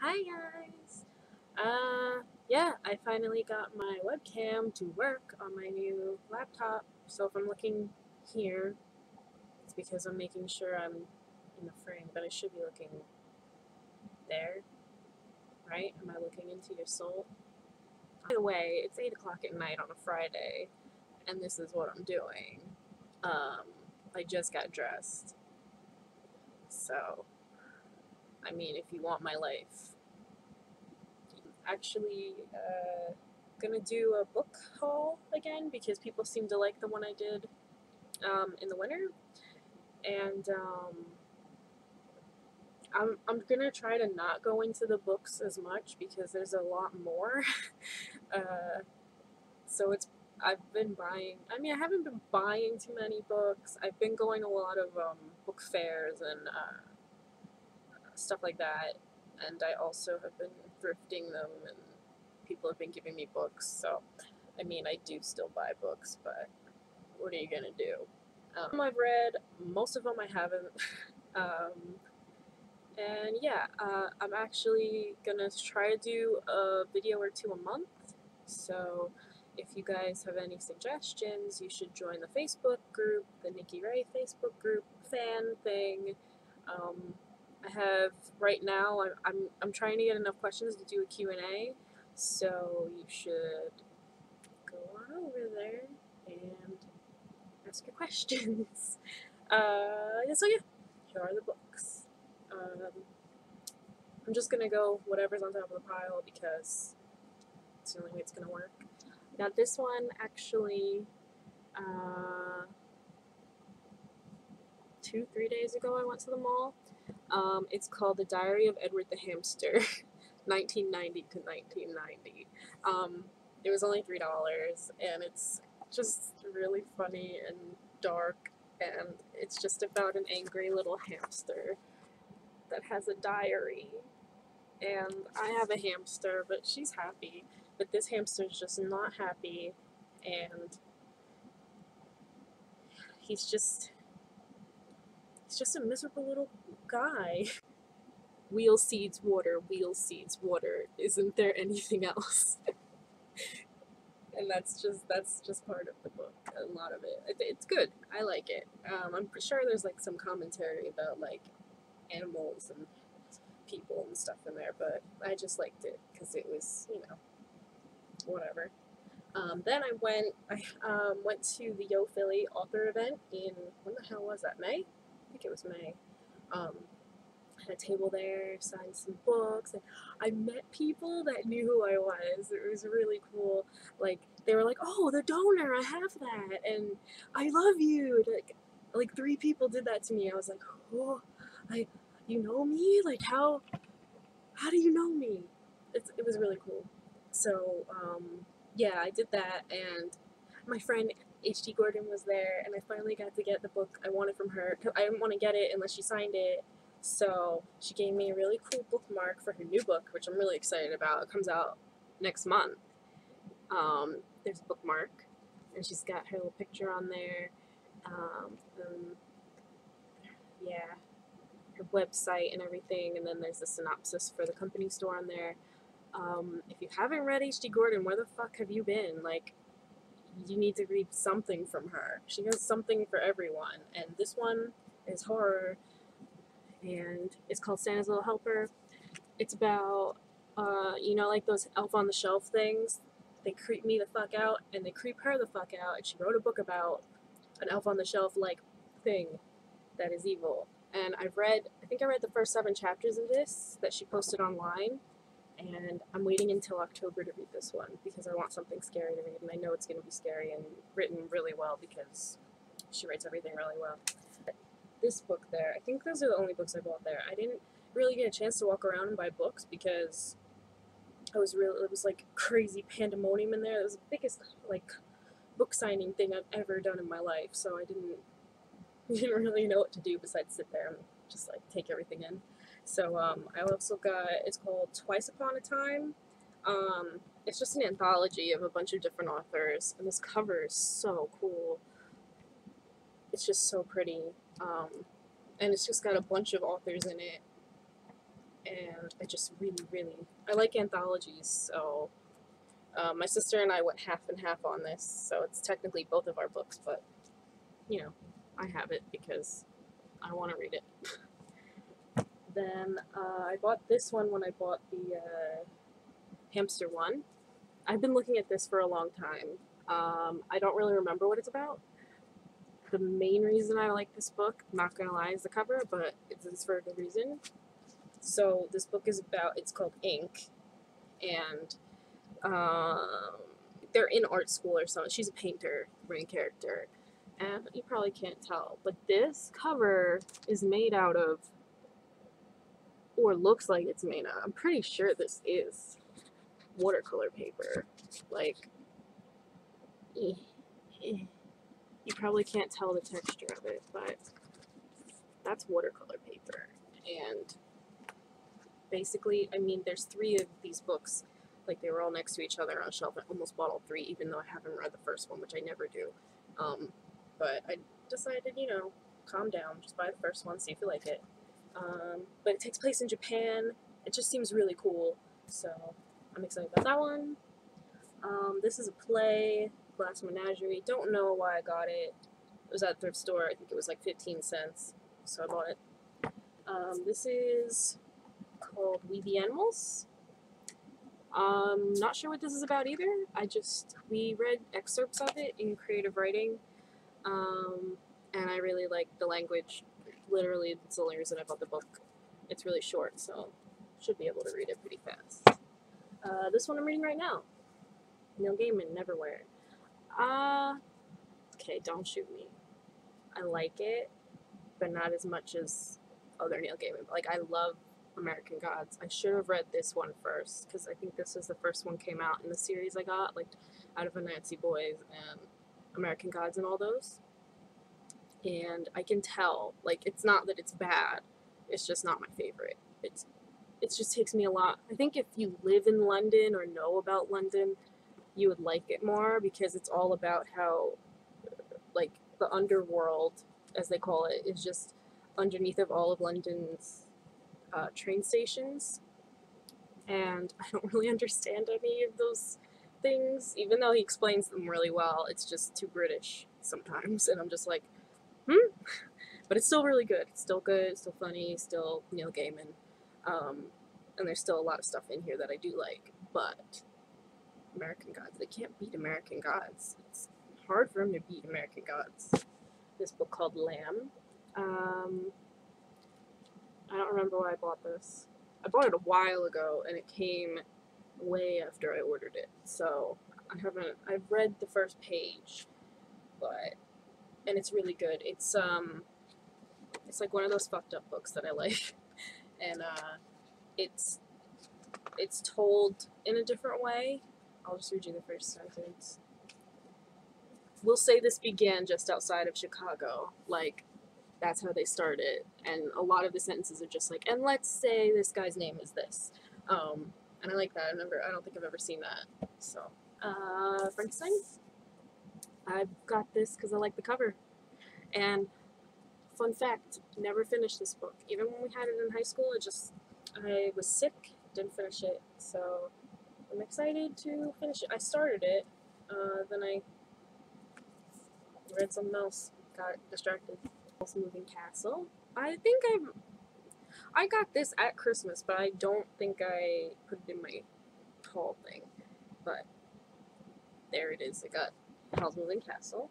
Hi guys! Yeah, I finally got my webcam to work on my new laptop. So if I'm looking here, it's because I'm making sure I'm in the frame, but I should be looking there, right? Am I looking into your soul? By the way, it's 8 o'clock at night on a Friday, and this is what I'm doing. Um, I just got dressed. So, I mean, if you want my life, actually gonna do a book haul again because people seem to like the one I did in the winter, and I'm gonna try to not go into the books as much because there's a lot more. uh, so it's I've been buying. I mean, I haven't been buying too many books. I've been going to a lot of book fairs and stuff like that, and I also have been thrifting them, and people have been giving me books. So I mean, I do still buy books, but what are you gonna do? I've read, most of them I haven't. um, and yeah, I'm actually gonna try to do a video or two a month. So if you guys have any suggestions, you should join the Facebook group, the Nikki Ray Facebook group fan thing. Um, I have right now. I'm trying to get enough questions to do a Q&A. So you should go on over there and ask your questions. So yeah, here are the books. I'm just gonna go whatever's on top of the pile because it's the only way it's gonna work. Now this one actually, uh, 3 days ago I went to the mall. It's called The Diary of Edward the Hamster, 1990 to 1990. It was only $3, and it's just really funny and dark, and it's just about an angry little hamster that has a diary. And I have a hamster, but she's happy. But this hamster's just not happy, and he's just he's just a miserable little guy. Wheel seeds water, wheel seeds water. Isn't there anything else? And that's just part of the book. A lot of it's good. I like it. I'm sure there's like some commentary about like animals and people and stuff in there, but I just liked it because it was, whatever. Then I went to the Yo Philly author event in, when the hell was that, May? I think it was May. Um, had a table there, signed some books, and I met people that knew who I was. It was really cool. Like they were like, "Oh, the donor, I have that," and "I love you." Like 3 people did that to me. I was like, "Oh, I, you know me? Like how do you know me?" It was really cool. So yeah, I did that, and my friend H.T. Gordon was there, and I finally got to get the book I wanted from her. Cause I didn't want to get it unless she signed it. So she gave me a really cool bookmark for her new book, which I'm really excited about. It comes out next month. There's a bookmark, and she's got her little picture on there. And yeah, her website and everything, and then there's the synopsis for the company store on there. If you haven't read H.D. Gordon, where the fuck have you been? Like, you need to read something from her. She has something for everyone, and this one is horror, and it's called Santa's Little Helper. It's about, like those Elf on the Shelf things. They creep me the fuck out, and they creep her the fuck out, and she wrote a book about an Elf on the Shelf like thing that is evil. And I think I read the first 7 chapters of this that she posted online, and I'm waiting until October to read this one because I want something scary to read, and I know it's going to be scary and written really well because she writes everything really well. This book there, I think those are the only books I bought there. I didn't really get a chance to walk around and buy books because it was like crazy pandemonium in there. It was the biggest like book signing thing I've ever done in my life, so I didn't really know what to do besides sit there and just like take everything in. So I also got, it's called Twice Upon a Time. It's just an anthology of a bunch of different authors, and this cover is so cool. It's just so pretty, and it's just got a bunch of authors in it, and I just really, I like anthologies, so my sister and I went half and half on this, so it's technically both of our books, but, you know, I have it because I want to read it. Then I bought this one when I bought the hamster one. I've been looking at this for a long time. I don't really remember what it's about. The main reason I like this book, not gonna lie, is the cover, but it's for a good reason. So this book is about, it's called Ink, and um, they're in art school or something. She's a painter, main character, and you probably can't tell, but this cover is made out of, or looks like it's made out, I'm pretty sure this is watercolor paper. Like, you probably can't tell the texture of it, but that's watercolor paper. And basically, I mean, there's 3 of these books, like they were all next to each other on a shelf. I almost bought all 3, even though I haven't read the first one, which I never do. But I decided, you know, calm down, just buy the first one, see if you like it. But it takes place in Japan. It just seems really cool, so I'm excited about that one. This is a play, Glass Menagerie. Don't know why I got it. It was at a thrift store. I think it was like 15 cents, so I bought it. This is called We the Animals. Not sure what this is about either. We read excerpts of it in creative writing, and I really like the language. Literally, that's the only reason I bought the book. It's really short, so should be able to read it pretty fast. This one I'm reading right now, Neil Gaiman, Neverwhere. Okay, don't shoot me. I like it, but not as much as other Neil Gaiman. Like, I love American Gods. I should have read this one first, because I think this was the first one came out in the series I got, like, out of Anansi Boys and American Gods and all those. And I can tell, like, it's not that it's bad, it's just not my favorite. It just takes me a lot. I think if you live in London or know about London, you would like it more, because it's all about how, like, the underworld, as they call it, is just underneath of all of London's train stations, and I don't really understand any of those things, even though he explains them really well. It's just too British sometimes, and I'm just like, but it's still really good. It's still good, still funny, still Neil Gaiman, and there's still a lot of stuff in here that I do like, but American Gods, they can't beat American Gods. It's hard for them to beat American Gods. This book called Lamb. I don't remember why I bought this. I bought it a while ago, and it came way after I ordered it, so I've read the first page, and it's really good. It's like one of those fucked up books that I like, and it's told in a different way. I'll just read you the first sentence. We'll say this began just outside of Chicago, like, that's how they started, and a lot of the sentences are just like, and let's say this guy's name is this, and I like that. I don't think I've ever seen that. So, Frankenstein. I've got this because I like the cover, and fun fact, never finished this book. Even when we had it in high school, I was sick, didn't finish it, so I'm excited to finish it. I started it, then I read something else, got distracted. Moving Castle. I got this at Christmas, but I don't think I put it in my haul thing. But there it is. I got Howl's Moving Castle.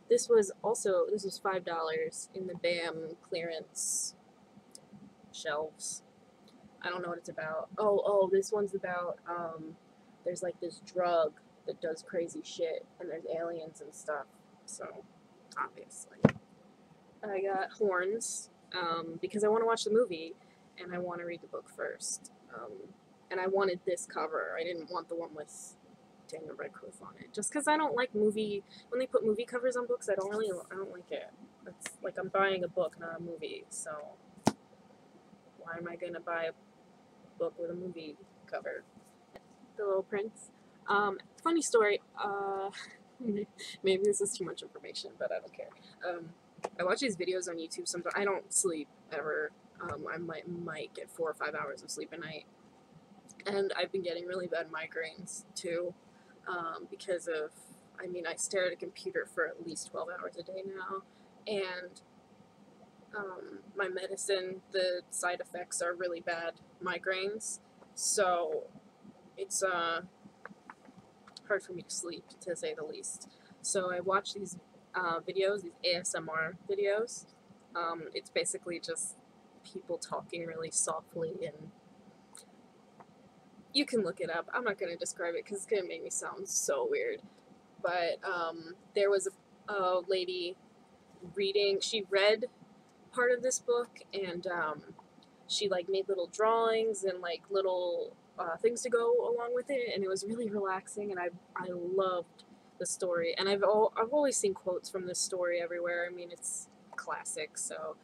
This was $5 in the BAM clearance shelves. I don't know what it's about. Oh, this one's about, there's like this drug that does crazy shit, and there's aliens and stuff, so, obviously. I got Horns, because I want to watch the movie, and I want to read the book first. And I wanted this cover. I didn't want the one with Daniel Radcliffe on it, just because I don't like when they put movie covers on books, I don't like it. It's like I'm buying a book, not a movie, so why am I gonna buy a book with a movie cover? The Little Prince. Funny story, maybe this is too much information, but I don't care. I watch these videos on YouTube sometimes. I don't sleep ever, I might get 4 or 5 hours of sleep a night. And I've been getting really bad migraines too, because of, I mean, I stare at a computer for at least 12 hours a day now, and my medicine, the side effects are really bad migraines, so it's hard for me to sleep, to say the least. So I watch these videos, these ASMR videos. It's basically just people talking really softly, and you can look it up. I'm not going to describe it because it's going to make me sound so weird. But there was a lady reading, she read part of this book, and she like made little drawings and like little things to go along with it, and it was really relaxing, and I loved the story. And I've always seen quotes from this story everywhere. I mean, it's classic. So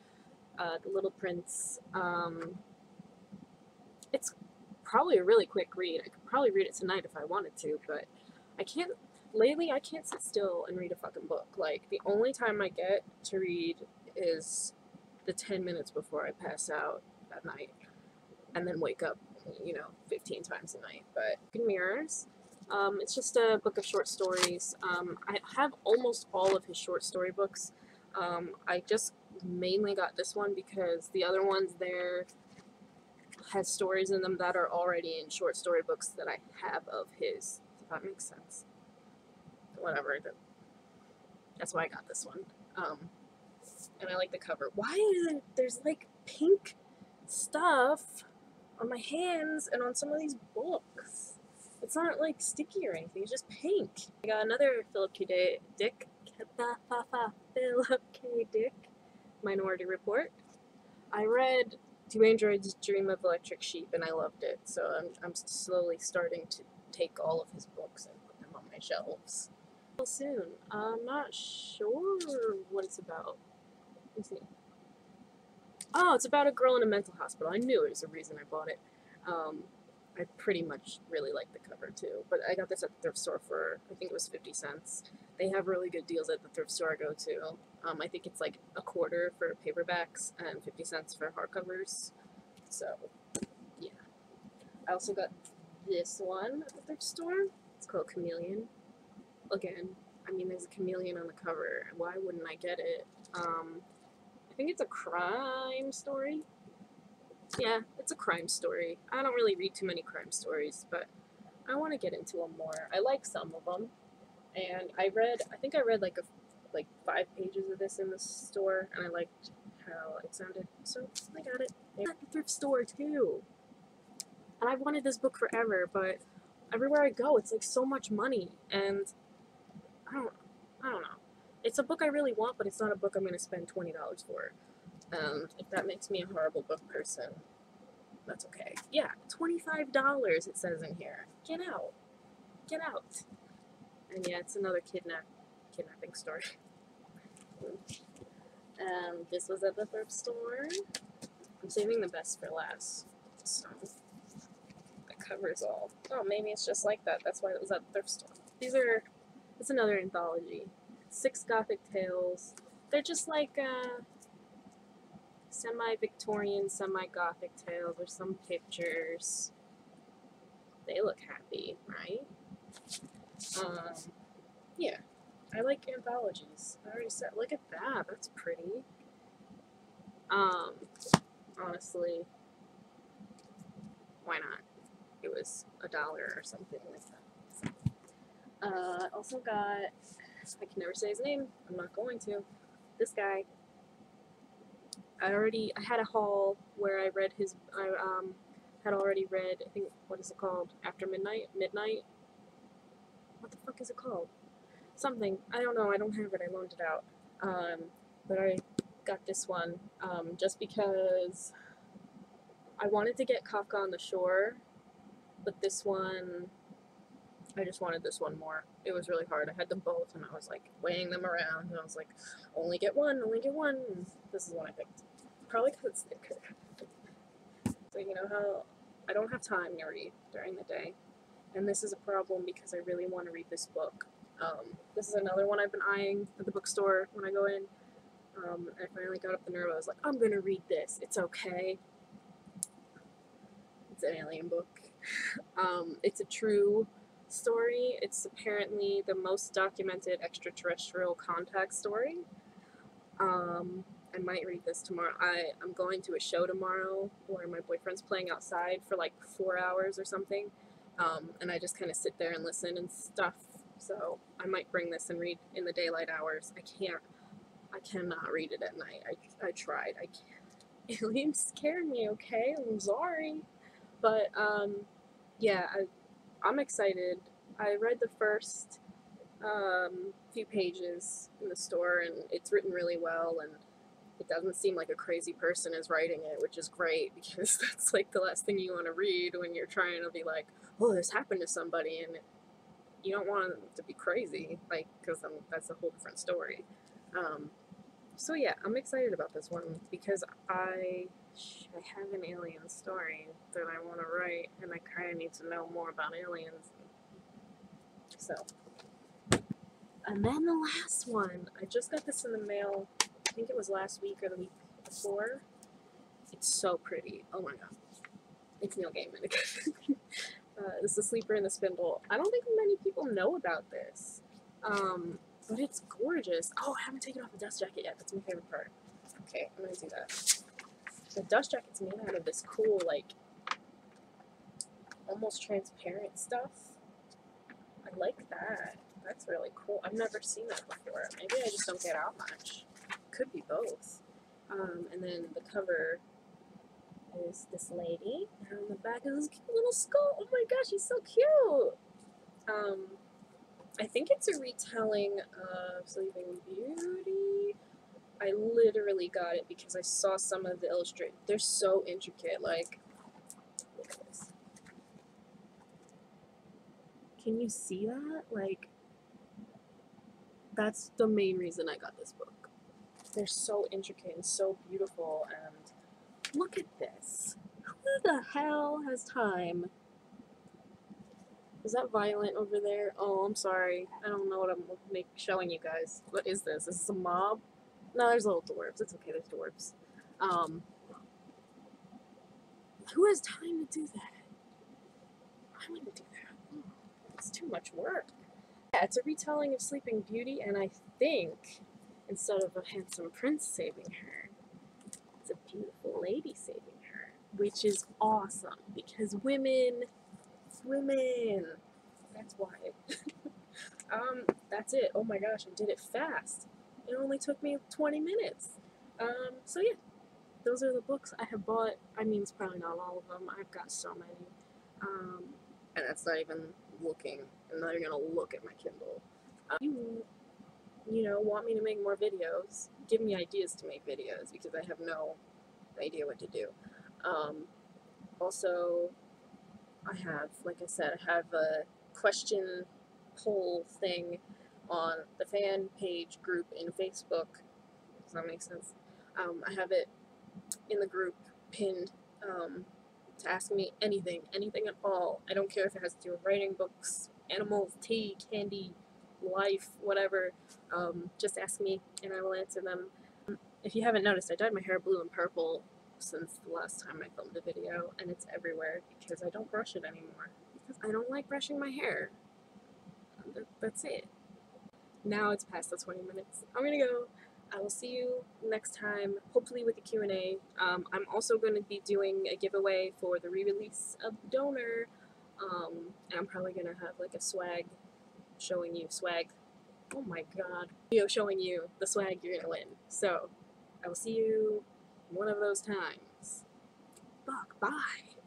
The Little Prince, it's probably a really quick read. I could probably read it tonight if I wanted to, but I can't. Lately, I can't sit still and read a fucking book. Like, the only time I get to read is the 10 minutes before I pass out at night, and then wake up, 15 times a night. But Good Mirrors, it's just a book of short stories. I have almost all of his short story books. I just mainly got this one because the other ones there has stories in them that are already in short story books that I have of his. If that makes sense. Whatever. That's why I got this one. And I like the cover. Why is it there's like pink stuff on my hands and on some of these books? It's not like sticky or anything, it's just pink. I got another Philip K. Dick, Philip K. Dick, Minority Report. I read Do Androids Dream of Electric Sheep, and I loved it, so I'm slowly starting to take all of his books and put them on my shelves. Soon. I'm not sure what it's about. Let's see. Oh, it's about a girl in a mental hospital. I knew it was the reason I bought it. I pretty much really like the cover too, but I got this at the thrift store for, I think it was 50 cents. They have really good deals at the thrift store I go to. I think it's like a quarter for paperbacks and 50 cents for hardcovers. So, yeah. I also got this one at the thrift store. It's called Chameleon. Again, I mean, there's a chameleon on the cover. Why wouldn't I get it? I think it's a crime story. Yeah, it's a crime story. I don't really read too many crime stories, but I want to get into them more. I like some of them, and I think I read like 5 pages of this in the store, and I liked how it sounded, so I got it. At the thrift store too. And I've wanted this book forever, but everywhere I go, it's like so much money, and I don't know. It's a book I really want, but it's not a book I'm going to spend $20 for. If that makes me a horrible book person, that's okay. Yeah, $25 it says in here. Get out. Get out. And yeah, it's another kidnapping story. This was at the thrift store. I'm saving the best for last. So, that covers all. Oh, maybe it's just like that. That's why it was at the thrift store. It's another anthology. 6 Gothic tales. They're just like, semi-Victorian, semi-Gothic tales. There's some pictures. They look happy, right? Yeah. I like anthologies. I already said, look at that. That's pretty. Honestly, why not? It was $1 or something like that. Also got, I can never say his name. I'm not going to. This guy. I had a haul where I read had already read, I think, what is it called? After Midnight? Midnight? What the fuck is it called? Something. I don't know. I don't have it. I loaned it out. But I got this one, just because I wanted to get Kafka on the Shore, but this one, I just wanted this one more. It was really hard. I had them both, and I was like weighing them around, and I was like, only get one, only get one. And this is one I picked. Probably because it's thicker. So you know how I don't have time to read during the day, and this is a problem because I really want to read this book. This is another one I've been eyeing at the bookstore when I go in. I finally got up the nerve. I was like, I'm gonna read this. It's okay. It's an alien book. It's a true story. It's apparently the most documented extraterrestrial contact story. I might read this tomorrow. I'm going to a show tomorrow where my boyfriend's playing outside for like 4 hours or something. And I just kind of sit there and listen and stuff. So I might bring this and read in the daylight hours. I cannot read it at night. I tried. I can't. Aliens scare me, okay? I'm sorry. But, yeah, I'm excited. I read the first few pages in the store, and it's written really well, and it doesn't seem like a crazy person is writing it, which is great because that's like the last thing you want to read when you're trying to be like, oh, this happened to somebody, and you don't want them to be crazy, like, because that's a whole different story. So yeah, I'm excited about this one because I have an alien story that I want to write, and I kind of need to know more about aliens. So, and then the last one, I just got this in the mail. I think it was last week or the week before. It's so pretty. Oh my god. It's Neil Gaiman again. This is The Sleeper and the Spindle. I don't think many people know about this. But it's gorgeous. Oh, I haven't taken off the dust jacket yet. That's my favorite part. Okay, I'm gonna do that. The dust jacket's made out of this cool, like, almost transparent stuff. I like that. That's really cool. I've never seen that before. Maybe I just don't get out much. Could be both. And then the cover is this lady, and on the back is this cute little skull. Oh my gosh, she's so cute! I think it's a retelling of Sleeping Beauty. I literally got it because I saw some of the illustrations. They're so intricate, like, look at this. Can you see that? Like, that's the main reason I got this book. They're so intricate and so beautiful, and look at this. Who the hell has time? Is that violent over there? Oh, I'm sorry. I don't know what I'm showing you guys. What is this? Is this a mob? No, there's little dwarves. It's okay, there's dwarves. Who has time to do that? I wouldn't do that. Oh, it's too much work. Yeah, it's a retelling of Sleeping Beauty, and I think instead of a handsome prince saving her, it's a beautiful lady saving her, which is awesome because women. That's why. That's it. Oh my gosh, I did it fast. It only took me 20 minutes. So yeah, those are the books I have bought. I mean, it's probably not all of them. I've got so many. And that's not even looking. I'm not even gonna look at my Kindle. You know, want me to make more videos, give me ideas to make videos because I have no idea what to do. Also, I have, like I said, I have a question poll thing on the fan page group in Facebook. Does that make sense? I have it in the group pinned to ask me anything at all. I don't care if it has to do with writing, books, animals, tea, candy, life, whatever. Just ask me and I will answer them. If you haven't noticed, I dyed my hair blue and purple since the last time I filmed a video, and it's everywhere because I don't brush it anymore. Because I don't like brushing my hair. That's it. Now it's past the 20 minutes. I'm gonna go. I will see you next time, hopefully with a Q&A. I'm also going to be doing a giveaway for the re-release of Donor. And I'm probably going to have like a swag showing you swag. Oh my god. Video showing you the swag you're going to win. So, I will see you one of those times. Fuck, bye.